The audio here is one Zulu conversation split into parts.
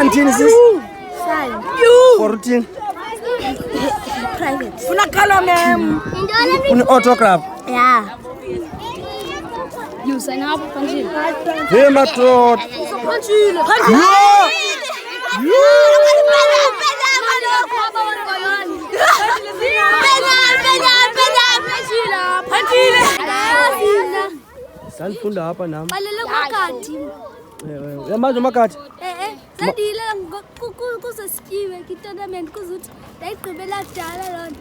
Nthini sis? You. Private. Funa color ma'am. Funa autograph. Yeah. You sign up Panjil. Hey matrot. Panjil. Salifunda hapa nami. Balele makati. Yamazi makati. Sadile kuzosikiwe kitournament kuzuthi dayigqibela dala lona.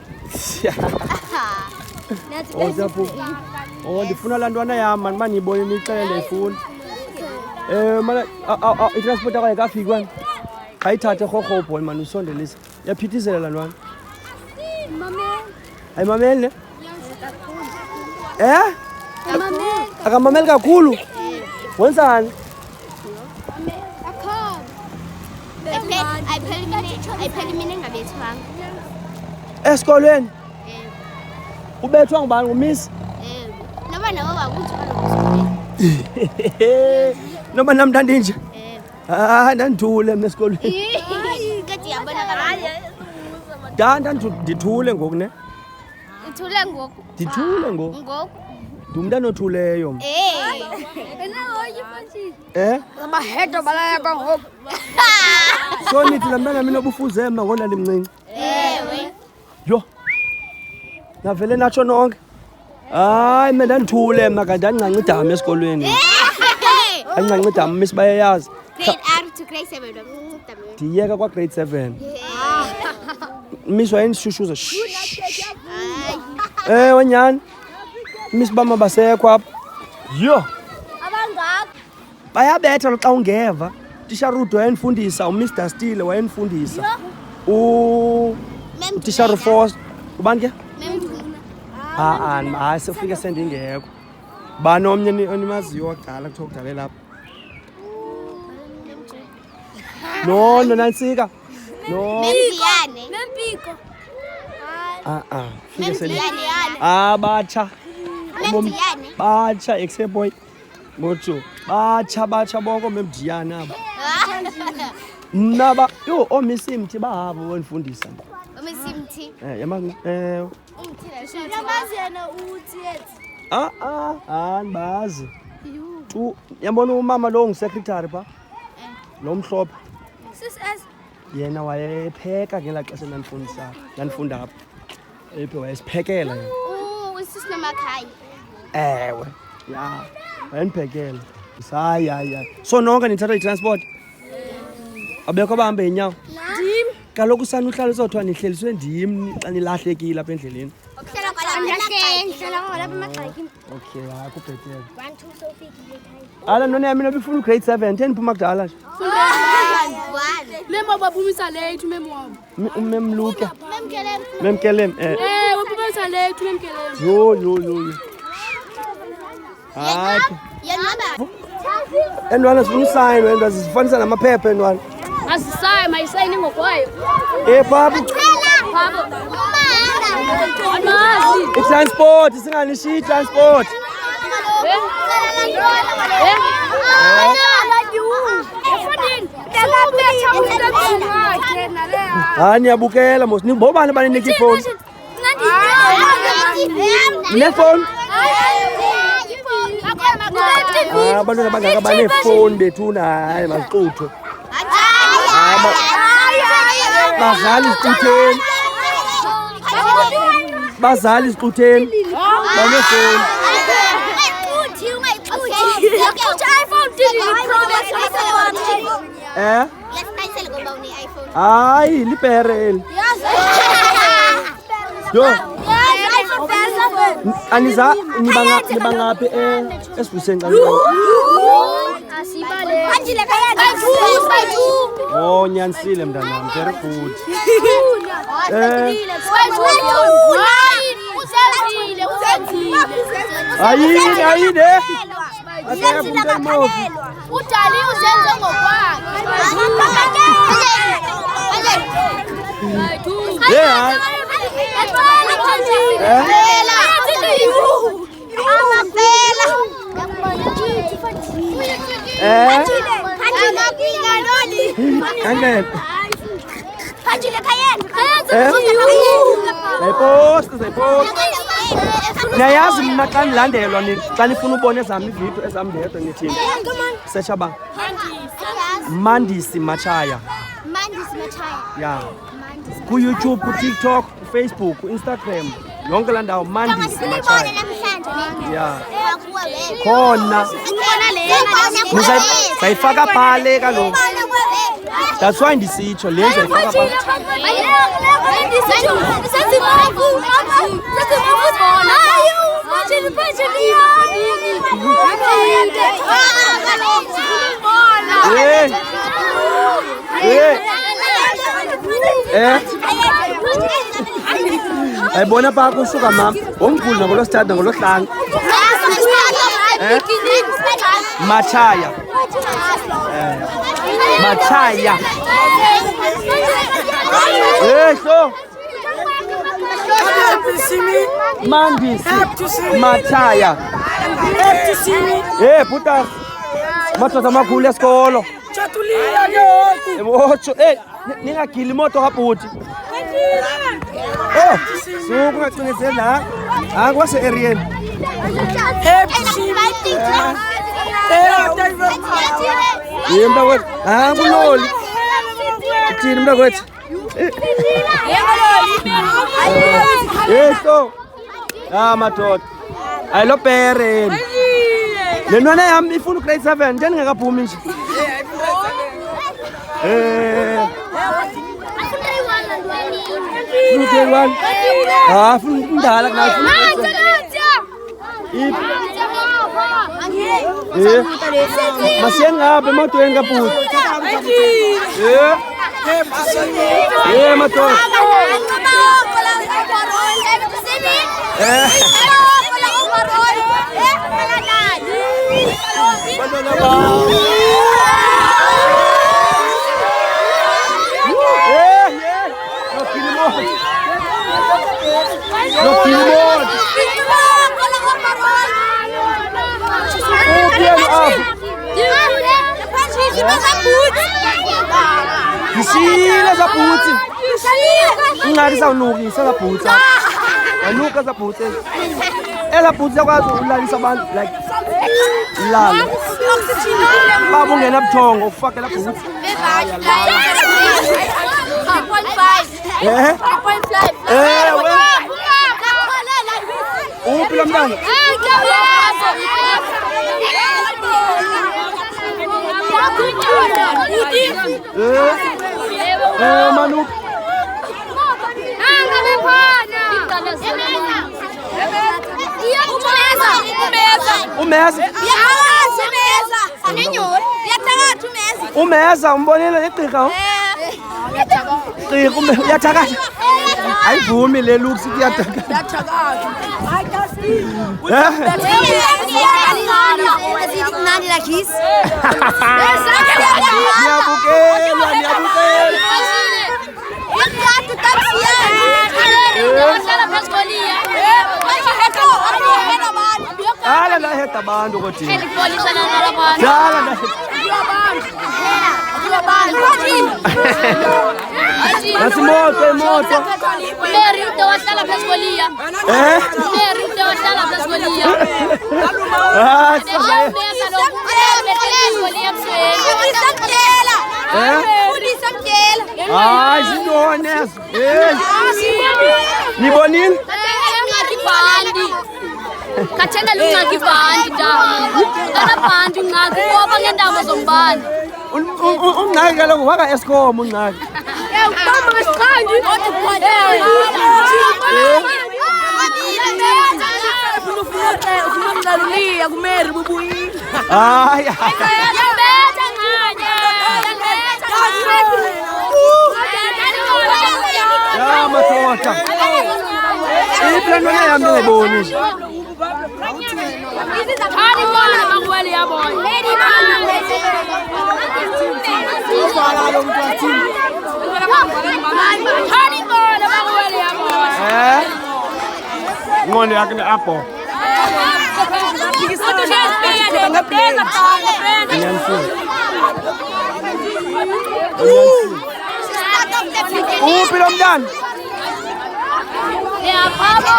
Ndifuna laa ntwana yam mani uba ndiyibone nixele ndiyifuna. Mana itransport yakho ayikafiki wani. Khayithathe rhorhobho mani usondelise. Yaphithizela laa ntwana. Ayimameli ne? Akamameli kakhulu? Wenzani? Esikolweni? Ubethwa ngubani ngumisi? Noba nam ndandinje? Ndandithule mna esikolweni. Ndithule ngoku ne? Ndithule ngoku. Ndumntana othuleyo. Amahedo balaya ngoku. So nithi laa mntana mina obufuze mna ngoku ndandimncinci. Yho. Navele natsho nonke. Hayi mna ndandithule mna kanti andincanca idama esikolweni. Andincanca idama miss bayayazi. Grade R to grade 7. Ndiyeka kwa grade 7. Miss wayendishushuza. Wanyani. Miss bama basekho apha. Yho. Abangapha. Bayabetha xa ungeva. Tisha Rudo wayenifundisa, uMr Steele wayenifundisa. Tisha Rufos. Ubani ke? Hayi sefike sendingekho. Bani omnye onimaziyo wakudala kuthiwa kudalela lapha. No, Nansika. No. Nempiko. Fike sendingekho. Batsha. Batsha except boy. Mocho. Batsha bonke memdiyana aba. Mna yo omisimthi bahabo wonifundisa. Omisimthi. Yamazi. Yamazi yena uthi yethi. Andibazi. Tu yabona umama lo ngisecretary pha. Lo mhlophe. Sis Yena wayepheka ngela xesha ndanifunda apha. Ephe wayesiphekela yena. Sis nomakhaya. Ewe. Ya. Wayeniphekela. Hayi. So nonke nithatha i-transport? Abekho bahamba inyawo? Ndim. Kaloku sanuhlala uzothiwa nihleliswe ndim xa nilahlekile apha endleleni. Ngihlala lapha emagxakini. Okay, kubhetele. 1 2 sofika ekhaya. Ala nona yami nobifuna grade 7 10 phuma kudala nje. Memo baphumisa late memo. Memluke. Memkelem. Memkelem. Baphumisa late memkelem. Yo. Hayi. Yenaba. Endwana sifuna usayini wena zifanisa namaphepha endwana. Asisayi mayisayini ngokwayo. Baba. I-transport singanishiyi i-transport. Hayi niyabukela mos nibobani baninika ifoni. Nefoni? Abantwana bangaka banefoni bethuna hayi bazixuthwe. Bazali isixutheni. Bazali isixutheni. Banefoni. Hayi lipere eli. Yo. Aniza nibangaphi esivuseni xa Oh nyanisile mntanami very good. Ayide. Udali uzenze ngokwakhe. Angel. Phajile khayena. Zayipost. Niyayazi mina xa nilandelwa xa nifuna ubona ezami ividiyo ezami ndedwa nithini. Searcha ba. Mandisi Machaya. Yeah. Ku YouTube, ku TikTok, ku Facebook, ku Instagram. Yonke la ndawo Mandisi Machaya. Yeah. Khona. Sayifaka phale kaloku. That's why ndisitsho le ndizayifaka phale. Ayibona pha kusuka mama omkhulu ngolosithathu ngolosihlanu. Machaya. Machaya. So Mandisi Machaya. Puta. Madoda amakhulu esikolo. Chatulile ke Emocho ningagili imoto kabhuti. Suku ngacinezela la. Akwase area. Yemba kwethu. Kuloli. Uthini mnta kwethu? So. Madoda. Ayilo pere. Le ntwana yami ifuna grade 7 nje ningakaphumi nje. Funa indala kunafuna. Masiyengabe emotweni kabhuti. Madoda. Ngishile zabhuti. Ungaki sawunukisa zabhuti. Anuka zabhuti. Ezabhuti yakwazi ukulalisa abantu like lala. Baba ungena buthongo ufakela bhuti. 3.5. Uphi lo mntana? Manu. Umeza umbonile igqika. Uyathakatha. Ayivumi le looks kuyathakatha. Ala la heta bantu kodwa. Dala la Moto. Mary utowahlala phezikolia. Mary utowahlala phezikolia. Zindonezo. Nibonile? Kathenga lungaki bandi da. Kana bandi ngaki ngoba ngendaba zombani. Ungaki kaloku waka Eskom ungaki. Ubamba ngesikhandi. Ufuna kumeri bubuyi. Hayi. Yabetha nganye. Ya madoda. Iplano yami ngiboni nje. Hani bona bakweli yabo. Hani bona bakweli yabo. Ngone yakini apho. Ngiyafuna. Uphi lo mntana? Ya babo.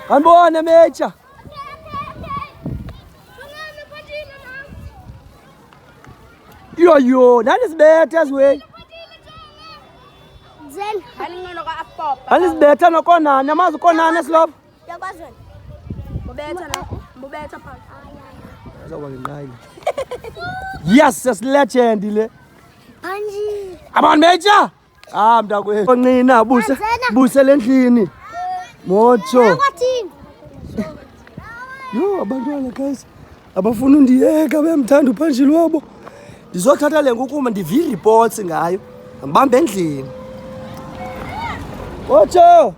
Kanibone mecha. Yo, nani sibetha siwe? Zen. Alingcono ka apop. Nani sibetha nokonana, amazi ukonana silapha. Yakwazona. Mbubetha phansi. Azoba nginqayile. Yes, legend le. Panji. Abantu mecha. Mntakwethu. Onqina buse lendlini. Moto. Yakwathini. Yo, abantwana guys. Abafuna undiyeka bemthanda uPanjile wabo. Ndizothatha le nkukuma ndivi reports ngayo. Ngibambe endlini. Moto.